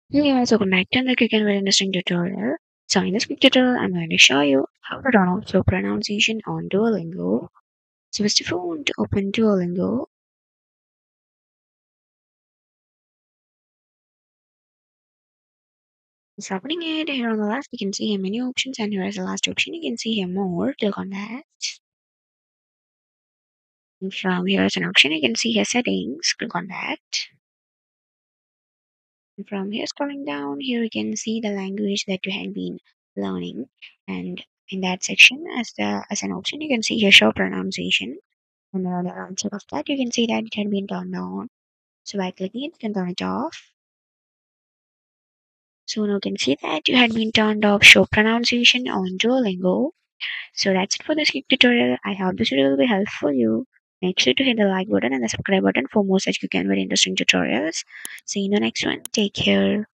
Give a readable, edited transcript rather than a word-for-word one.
Hey guys, welcome back to another quick and very interesting tutorial. So in this quick tutorial, I'm going to show you how to download your pronunciation on Duolingo. So first of all, to open Duolingo, it's opening it. Here on the left, you can see here menu options, and here is the last option. You can see here more. Click on that. And from here is an option. You can see here settings. Click on that. And from here, scrolling down, here you can see the language that you had been learning, and in that section, as an option, you can see here show pronunciation. And on the right side of that, you can see that it had been turned on. So by clicking it, you can turn it off. So now you can see that you had been turned off show pronunciation on Duolingo. So that's it for this quick tutorial. I hope this video will be helpful for you. Make sure to hit the like button and the subscribe button for more such quick and very interesting tutorials. See you in the next one. Take care.